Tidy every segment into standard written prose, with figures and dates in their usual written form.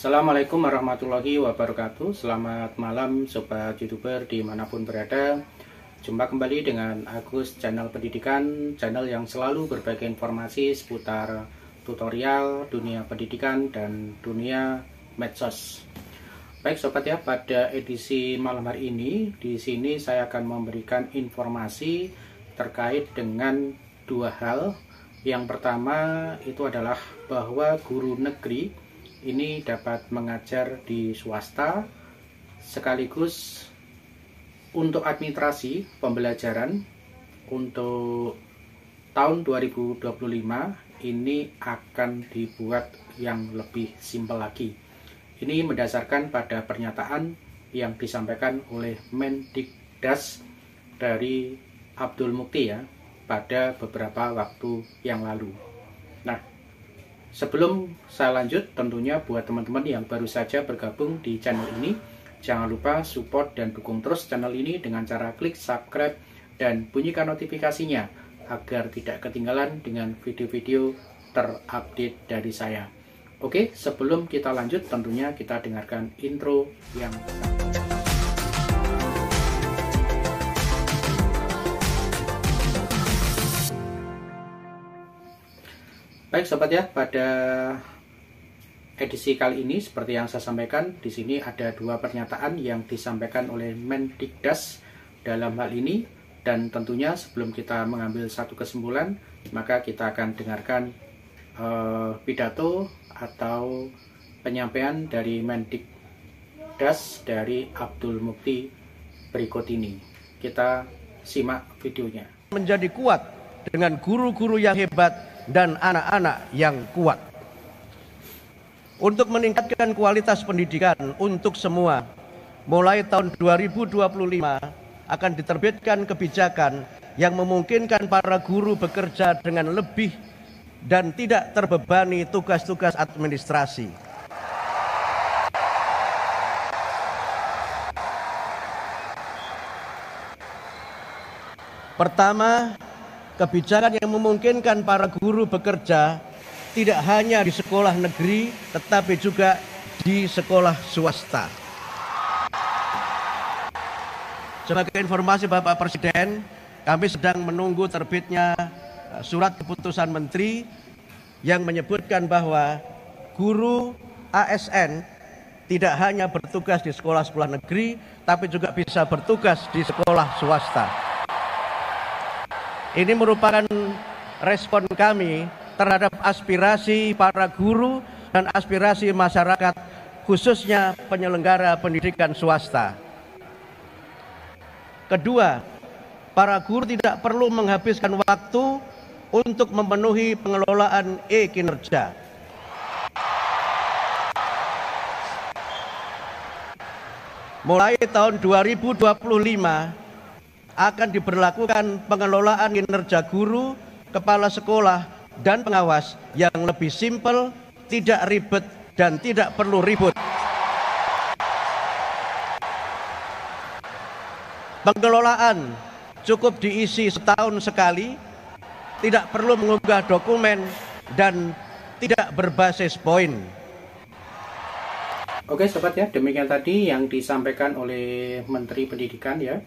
Assalamualaikum warahmatullahi wabarakatuh. Selamat malam sobat youtuber dimanapun berada. Jumpa kembali dengan Agus channel pendidikan, channel yang selalu berbagi informasi seputar tutorial dunia pendidikan dan dunia medsos. Baik sobat ya, pada edisi malam hari ini di sini saya akan memberikan informasi terkait dengan dua hal. Yang pertama itu adalah bahwa guru negeri ini dapat mengajar di swasta sekaligus untuk administrasi pembelajaran untuk tahun 2025 ini akan dibuat yang lebih simpel lagi. Ini berdasarkan pada pernyataan yang disampaikan oleh Mendikdas dari Abdul Mukti ya pada beberapa waktu yang lalu. Nah, sebelum saya lanjut, tentunya buat teman-teman yang baru saja bergabung di channel ini, jangan lupa support dan dukung terus channel ini dengan cara klik subscribe dan bunyikan notifikasinya agar tidak ketinggalan dengan video-video terupdate dari saya. Oke, sebelum kita lanjut, tentunya kita dengarkan intro yang pertama. Baik sobat ya, pada edisi kali ini seperti yang saya sampaikan, di sini ada dua pernyataan yang disampaikan oleh Mendikdas dalam hal ini, dan tentunya sebelum kita mengambil satu kesimpulan, maka kita akan dengarkan pidato atau penyampaian dari Mendikdas dari Abdul Mukti berikut ini. Kita simak videonya. Menjadi kuat dengan guru-guru yang hebat dan anak-anak yang kuat. Untuk meningkatkan kualitas pendidikan untuk semua, mulai tahun 2025 akan diterbitkan kebijakan yang memungkinkan para guru bekerja dengan lebih dan tidak terbebani tugas-tugas administrasi. Pertama, kebijakan yang memungkinkan para guru bekerja tidak hanya di sekolah negeri, tetapi juga di sekolah swasta. Sebagai informasi Bapak Presiden, kami sedang menunggu terbitnya surat keputusan Menteri yang menyebutkan bahwa guru ASN tidak hanya bertugas di sekolah-sekolah negeri, tapi juga bisa bertugas di sekolah swasta. Ini merupakan respon kami terhadap aspirasi para guru dan aspirasi masyarakat, khususnya penyelenggara pendidikan swasta. Kedua, para guru tidak perlu menghabiskan waktu untuk memenuhi pengelolaan e-kinerja. Mulai tahun 2025, akan diberlakukan pengelolaan kinerja guru, kepala sekolah, dan pengawas yang lebih simpel, tidak ribet, dan tidak perlu ribut. Pengelolaan cukup diisi setahun sekali, tidak perlu mengunggah dokumen, dan tidak berbasis poin. Oke sobat ya, demikian tadi yang disampaikan oleh Menteri Pendidikan ya.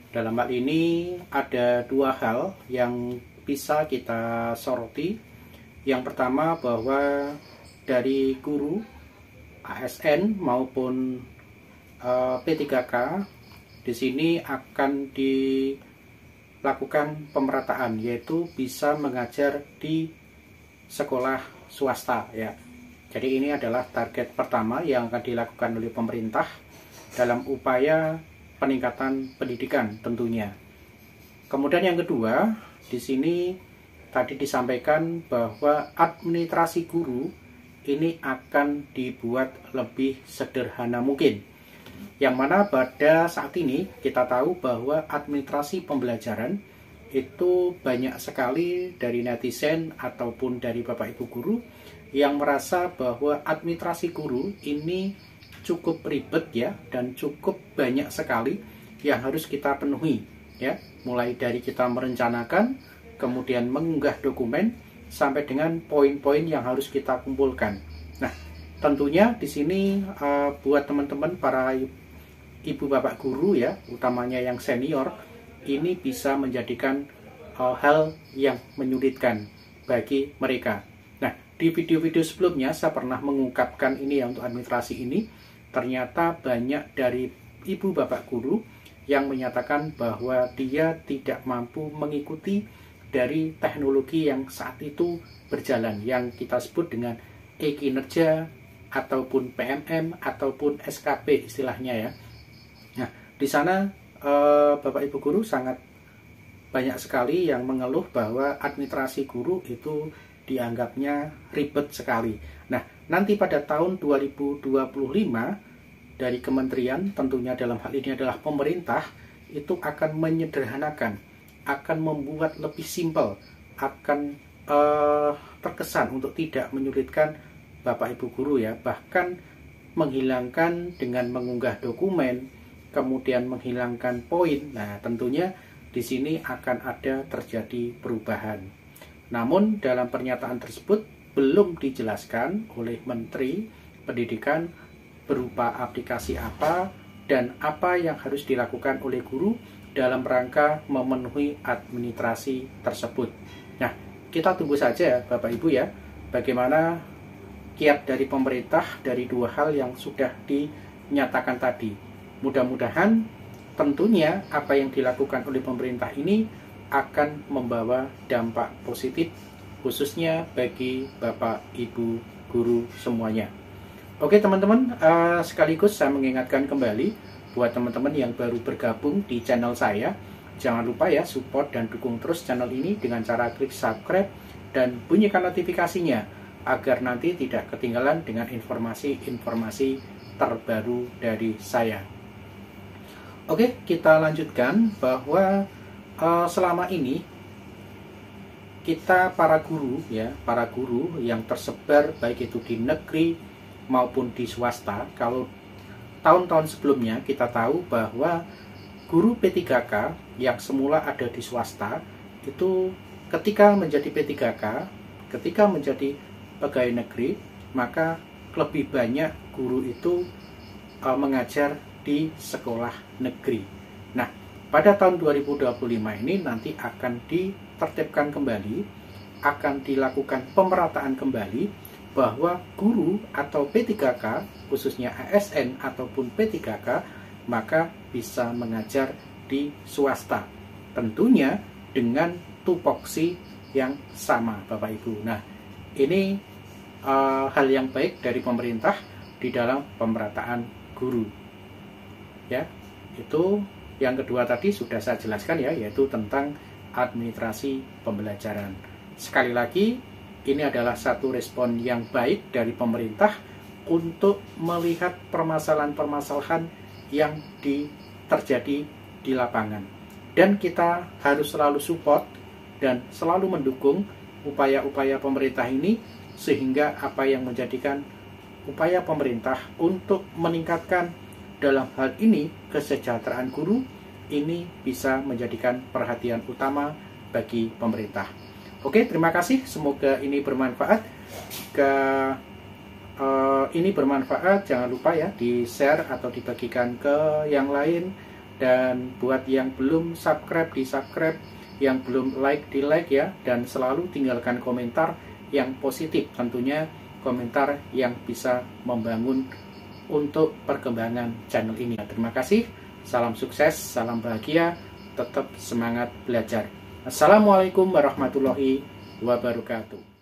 Dalam hal ini ada dua hal yang bisa kita soroti. Yang pertama bahwa dari guru ASN maupun P3K di sini akan dilakukan pemerataan, yaitu bisa mengajar di sekolah swasta ya. Jadi ini adalah target pertama yang akan dilakukan oleh pemerintah dalam upaya peningkatan pendidikan tentunya. Kemudian yang kedua, di sini tadi disampaikan bahwa administrasi guru ini akan dibuat lebih sederhana mungkin. Yang mana pada saat ini kita tahu bahwa administrasi pembelajaran itu banyak sekali dari netizen ataupun dari Bapak Ibu guru yang merasa bahwa administrasi guru ini cukup ribet ya, dan cukup banyak sekali yang harus kita penuhi ya, mulai dari kita merencanakan, kemudian mengunggah dokumen, sampai dengan poin-poin yang harus kita kumpulkan. Nah, tentunya di sini buat teman-teman para ibu bapak guru ya, utamanya yang senior, ini bisa menjadikan hal yang menyulitkan bagi mereka. Nah, di video-video sebelumnya saya pernah mengungkapkan ini ya, untuk administrasi ini ternyata banyak dari ibu bapak guru yang menyatakan bahwa dia tidak mampu mengikuti dari teknologi yang saat itu berjalan, yang kita sebut dengan e-kinerja ataupun PMM ataupun SKP istilahnya ya. Nah, di sana Bapak Ibu guru sangat banyak sekali yang mengeluh bahwa administrasi guru itu dianggapnya ribet sekali. Nah, nanti pada tahun 2025 dari kementerian, tentunya dalam hal ini adalah pemerintah, itu akan menyederhanakan, akan membuat lebih simpel, akan terkesan untuk tidak menyulitkan Bapak Ibu guru ya, bahkan menghilangkan dengan mengunggah dokumen, kemudian menghilangkan poin. Nah, tentunya di sini akan ada terjadi perubahan. Namun dalam pernyataan tersebut belum dijelaskan oleh Menteri Pendidikan berupa aplikasi apa dan apa yang harus dilakukan oleh guru dalam rangka memenuhi administrasi tersebut. Nah, kita tunggu saja Bapak Ibu ya, bagaimana kiat dari pemerintah dari dua hal yang sudah dinyatakan tadi. Mudah-mudahan tentunya apa yang dilakukan oleh pemerintah ini akan membawa dampak positif khususnya bagi Bapak Ibu guru semuanya. Oke teman-teman, sekaligus saya mengingatkan kembali buat teman-teman yang baru bergabung di channel saya, jangan lupa ya support dan dukung terus channel ini dengan cara klik subscribe dan bunyikan notifikasinya agar nanti tidak ketinggalan dengan informasi-informasi terbaru dari saya. Oke, kita lanjutkan bahwa selama ini kita para guru yang tersebar baik itu di negeri maupun di swasta, kalau tahun-tahun sebelumnya kita tahu bahwa guru P3K yang semula ada di swasta itu ketika menjadi P3K, ketika menjadi pegawai negeri, maka lebih banyak guru itu mengajar di sekolah negeri. Nah, pada tahun 2025 ini nanti akan ditertibkan kembali, akan dilakukan pemerataan kembali bahwa guru atau P3K, khususnya ASN ataupun P3K, maka bisa mengajar di swasta. Tentunya dengan tupoksi yang sama Bapak Ibu. Nah, ini hal yang baik dari pemerintah di dalam pemerataan guru. Ya, itu yang kedua tadi sudah saya jelaskan ya, yaitu tentang administrasi pembelajaran. Sekali lagi, ini adalah satu respon yang baik dari pemerintah untuk melihat permasalahan-permasalahan yang terjadi di lapangan. Dan kita harus selalu support dan selalu mendukung upaya-upaya pemerintah ini, sehingga apa yang menjadikan upaya pemerintah untuk meningkatkan dalam hal ini kesejahteraan guru ini bisa menjadikan perhatian utama bagi pemerintah. Oke, terima kasih. Semoga ini bermanfaat. Jika ini bermanfaat, jangan lupa ya di-share atau dibagikan ke yang lain. Dan buat yang belum subscribe, di-subscribe. Yang belum like, di-like ya. Dan selalu tinggalkan komentar yang positif. Tentunya komentar yang bisa membangun untuk perkembangan channel ini. Terima kasih. Salam sukses, salam bahagia. Tetap semangat belajar. Assalamualaikum warahmatullahi wabarakatuh.